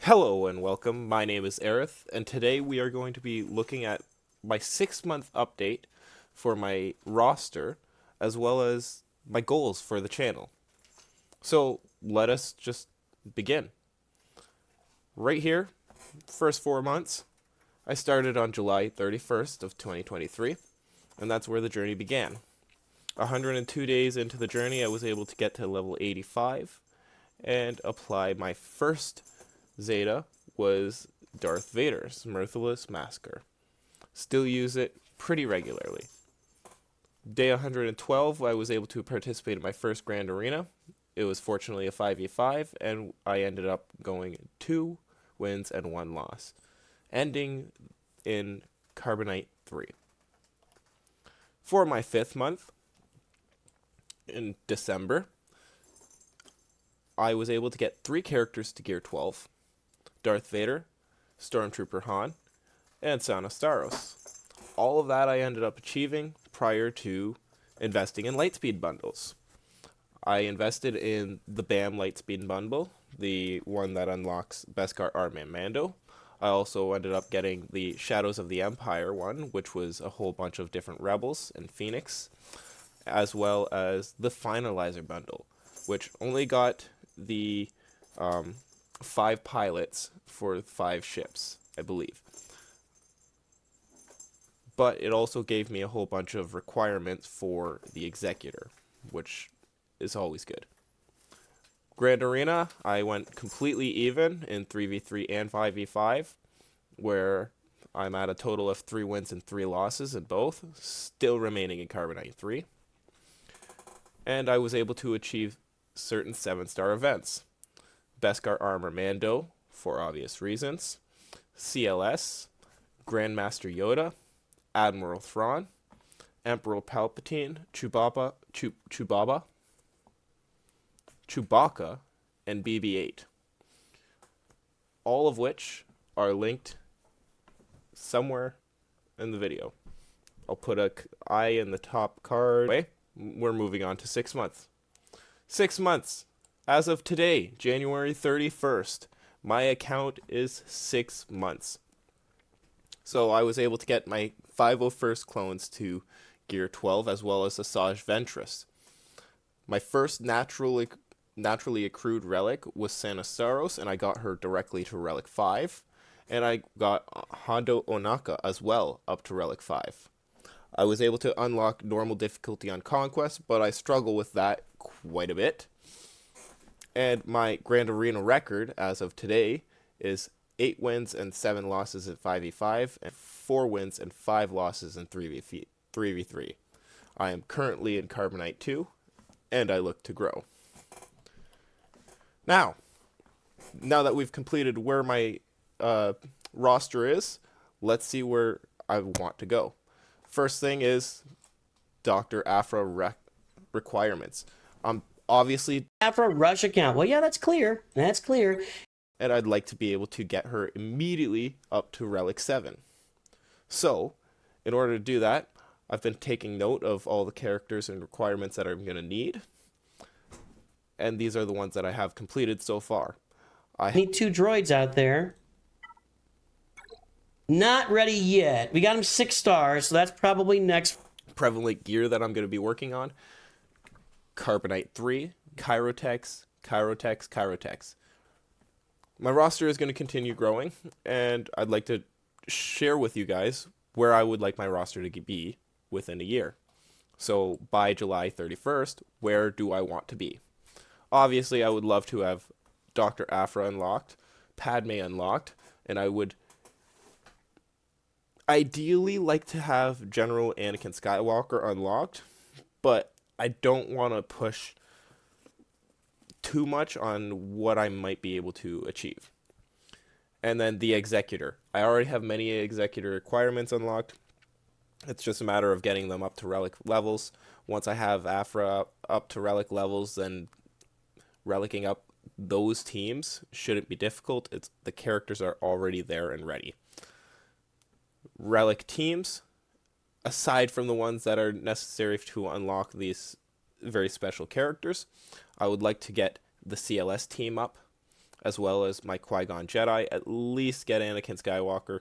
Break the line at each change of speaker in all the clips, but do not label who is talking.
Hello and welcome. My name is Aerith, and today we are going to be looking at my 6-month update for my roster, as well as my goals for the channel. So let us just begin. Right here, first 4 months, I started on July 31st of 2023, and that's where the journey began. 102 days into the journey, I was able to get to level 85 and apply my first Zeta was Darth Vader's Merciless Massacre. Still use it pretty regularly. Day 112, I was able to participate in my first Grand Arena. It was fortunately a 5v5, and I ended up going 2 wins and 1 loss, ending in Carbonite 3. For my 5th month, in December, I was able to get 3 characters to Gear 12. Darth Vader, Stormtrooper Han, and Staros. All of that I ended up achieving prior to investing in Lightspeed bundles. I invested in the BAM Lightspeed bundle, the one that unlocks Beskar Arm and Mando. I also ended up getting the Shadows of the Empire one, which was a whole bunch of different rebels and Phoenix, as well as the Finalizer bundle, which only got the 5 pilots for 5 ships, I believe. But it also gave me a whole bunch of requirements for the Executor, which is always good. Grand Arena, I went completely even in 3v3 and 5v5, where I'm at a total of 3 wins and 3 losses in both, still remaining in Carbonite 3. And I was able to achieve certain 7-star events. Beskar Armor Mando, for obvious reasons, CLS, Grandmaster Yoda, Admiral Thrawn, Emperor Palpatine, Chewbacca, and BB-8. All of which are linked somewhere in the video. I'll put a I in the top card. Anyway, we're moving on to 6 months. 6 months. As of today, January 31st, my account is 6 months. So I was able to get my 501st clones to Gear 12, as well as Asajj Ventress. My first naturally accrued relic was Staros, and I got her directly to Relic 5. And I got Hondo Ohnaka as well, up to Relic 5. I was able to unlock normal difficulty on Conquest, but I struggle with that quite a bit. And my Grand Arena record, as of today, is 8 wins and 7 losses at 5v5, and 4 wins and 5 losses in 3v3. I am currently in Carbonite 2, and I look to grow. Now that we've completed where my roster is, let's see where I want to go. First thing is Dr. Aphra requirements. Obviously,
Aphra rush account. Well, yeah, that's clear. That's clear.
And I'd like to be able to get her immediately up to Relic 7. So, in order to do that, I've been taking note of all the characters and requirements that I'm going to need. And these are the ones that I have completed so far. I
need 2 droids out there. Not ready yet. We got them 6 stars, so that's probably next.
Prevalent gear that I'm going to be working on. Carbonite 3, Chirotex. My roster is going to continue growing, and I'd like to share with you guys where I would like my roster to be within a year. So by July 31st, where do I want to be? Obviously, I would love to have Dr. Aphra unlocked, Padme unlocked, and I would ideally like to have General Anakin Skywalker unlocked, but I don't want to push too much on what I might be able to achieve. And then the Executor. I already have many Executor requirements unlocked. It's just a matter of getting them up to Relic levels. Once I have Aphra up to Relic levels, then relicking up those teams shouldn't be difficult. The characters are already there and ready. Relic teams, aside from the ones that are necessary to unlock these very special characters, I would like to get the CLS team up, as well as my Qui-Gon Jedi, at least get Anakin Skywalker,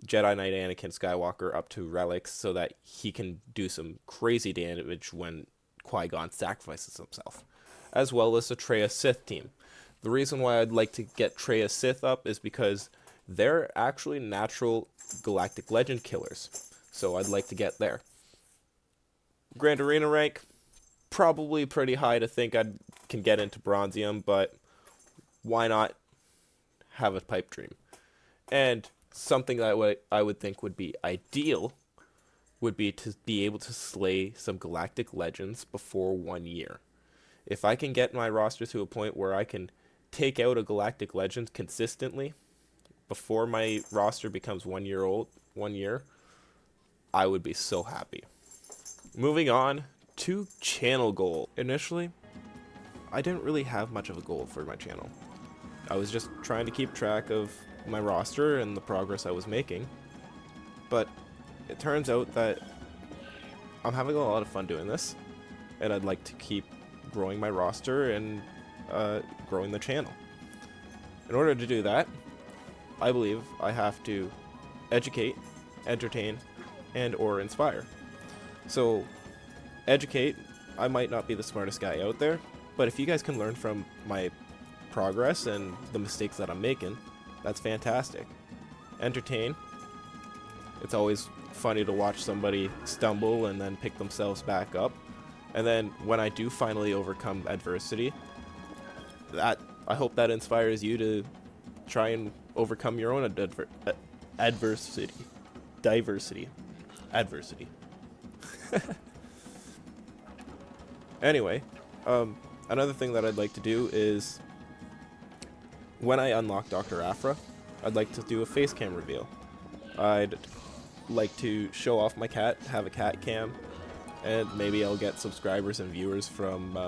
Jedi Knight Anakin Skywalker up to relics so that he can do some crazy damage when Qui-Gon sacrifices himself, as well as the Traya Sith team. The reason why I'd like to get Traya Sith up is because they're actually natural galactic legend killers, so I'd like to get there. Grand Arena rank, probably pretty high to think I can get into Bronzium, but why not have a pipe dream? And something that I would think would be ideal would be to be able to slay some galactic legends before 1 year. If I can get my roster to a point where I can take out a galactic legend consistently before my roster becomes 1 year old, 1 year, I would be so happy. Moving on to channel goal. Initially, I didn't really have much of a goal for my channel. I was just trying to keep track of my roster and the progress I was making. But it turns out that I'm having a lot of fun doing this, and I'd like to keep growing my roster and growing the channel. In order to do that, I believe I have to educate, entertain, and or inspire. So, educate, I might not be the smartest guy out there, but if you guys can learn from my progress and the mistakes that I'm making, that's fantastic. Entertain, it's always funny to watch somebody stumble and then pick themselves back up. And then when I do finally overcome adversity, that I hope that inspires you to try and overcome your own adversity. Anyway, another thing that I'd like to do is when I unlock Dr. Aphra, I'd like to do a face cam reveal. I'd like to show off my cat, have a cat cam, and maybe I'll get subscribers and viewers from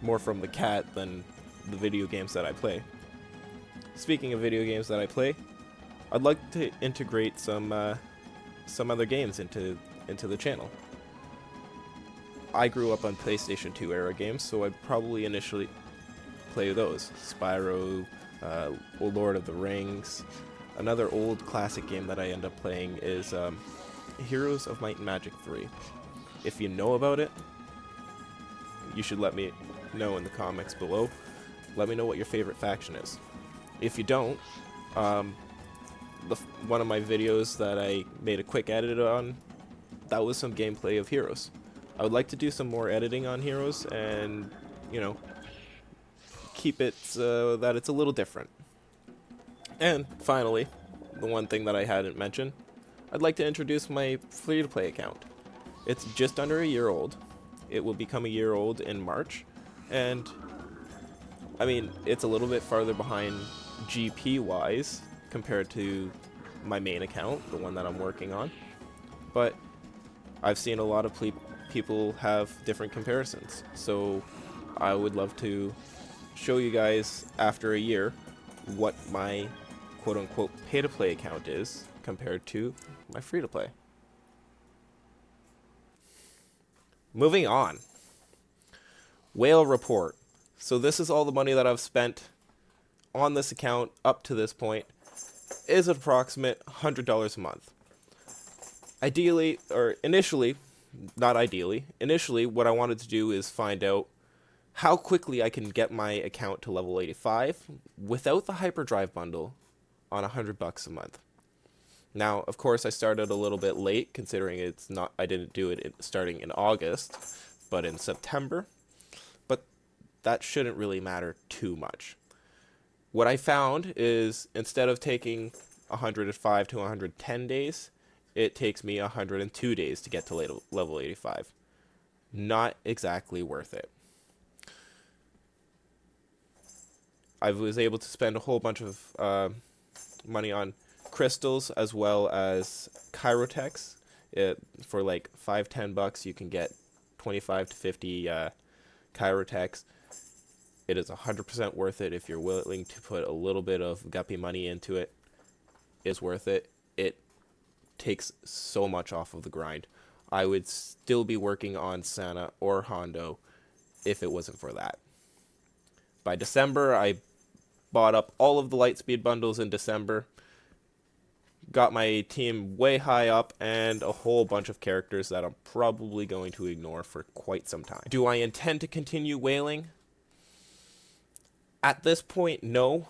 more from the cat than the video games that I play. Speaking of video games that I play, I'd like to integrate some other games into the channel. I grew up on PlayStation 2 era games, so I'd probably initially play those. Spyro, Lord of the Rings. Another old classic game that I end up playing is Heroes of Might and Magic 3. If you know about it, you should let me know in the comments below. Let me know what your favorite faction is. If you don't, one of my videos that I made a quick edit on, that was some gameplay of Heroes. I would like to do some more editing on Heroes and, you know, keep it so that it's a little different. And finally, the one thing that I hadn't mentioned, I'd like to introduce my free-to-play account. It's just under a year old. It will become a year old in March, and I mean, it's a little bit farther behind GP-wise compared to my main account, the one that I'm working on, but I've seen a lot of people have different comparisons, so I would love to show you guys after a year what my quote-unquote pay-to-play account is compared to my free-to-play. Moving on. Whale report. So this is all the money that I've spent on this account up to this point. Is an approximate $100 a month. Ideally, or initially, not ideally, initially what I wanted to do is find out how quickly I can get my account to level 85 without the hyperdrive bundle on $100 a month. Now, of course, I started a little bit late considering I didn't do it starting in August, but in September. But that shouldn't really matter too much. What I found is instead of taking 105 to 110 days, it takes me 102 days to get to level 85. Not exactly worth it. I was able to spend a whole bunch of money on crystals as well as Chirotex. For like $5-10 you can get 25 to 50 Chirotex. It is 100% worth it if you're willing to put a little bit of guppy money into it. It's worth it. It takes so much off of the grind. I would still be working on Santa or Hondo if it wasn't for that. By December, I bought up all of the Lightspeed bundles in December, got my team way high up, and a whole bunch of characters that I'm probably going to ignore for quite some time. Do I intend to continue whaling? At this point, no.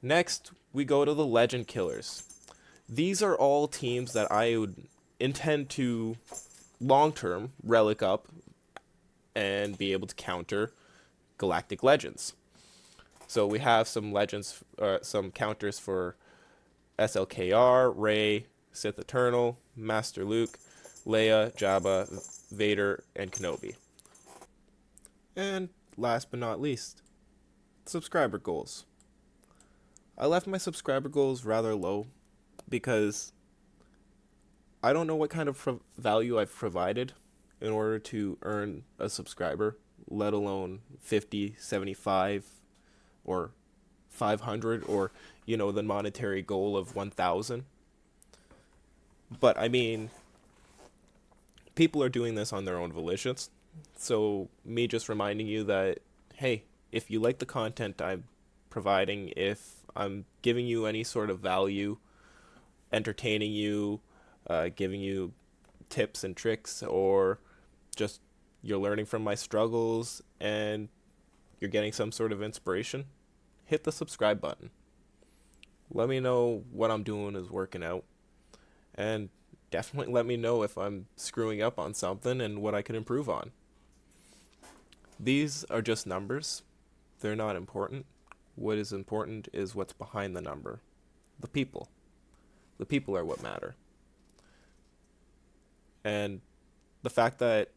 Next, we go to the Legend Killers. These are all teams that I would intend to long-term relic up and be able to counter Galactic Legends. So we have some legends, some counters for SLKR, Rey, Sith Eternal, Master Luke, Leia, Jabba, Vader, and Kenobi. And last but not least, subscriber goals. I left my subscriber goals rather low because I don't know what kind of value I've provided in order to earn a subscriber, let alone 50, 75, or 500, or, the monetary goal of 1,000. But, I mean, people are doing this on their own volitions. So, me just reminding you that, hey, if you like the content I'm providing, if I'm giving you any sort of value, entertaining you, giving you tips and tricks, or just you're learning from my struggles and you're getting some sort of inspiration, hit the subscribe button. Let me know what I'm doing is working out, and definitely let me know if I'm screwing up on something and what I can improve on. These are just numbers. They're not important. What is important is what's behind the number. The people. The people are what matter. And the fact that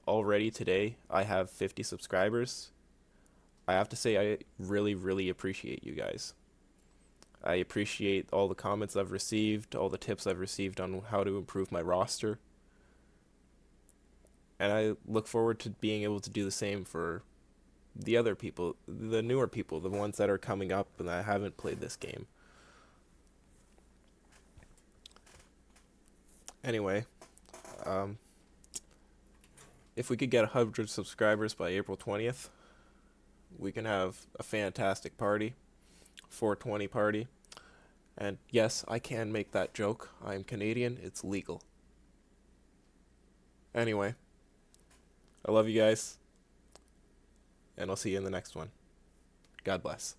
already today I have 50 subscribers, I have to say I really, really appreciate you guys. I appreciate all the comments I've received, all the tips I've received on how to improve my roster. And I look forward to being able to do the same for the other people, the newer people, the ones that are coming up and that haven't played this game. Anyway, if we could get 100 subscribers by April 20th, we can have a fantastic party, 420 party. And yes, I can make that joke. I'm Canadian, it's legal. Anyway, I love you guys, and I'll see you in the next one. God bless.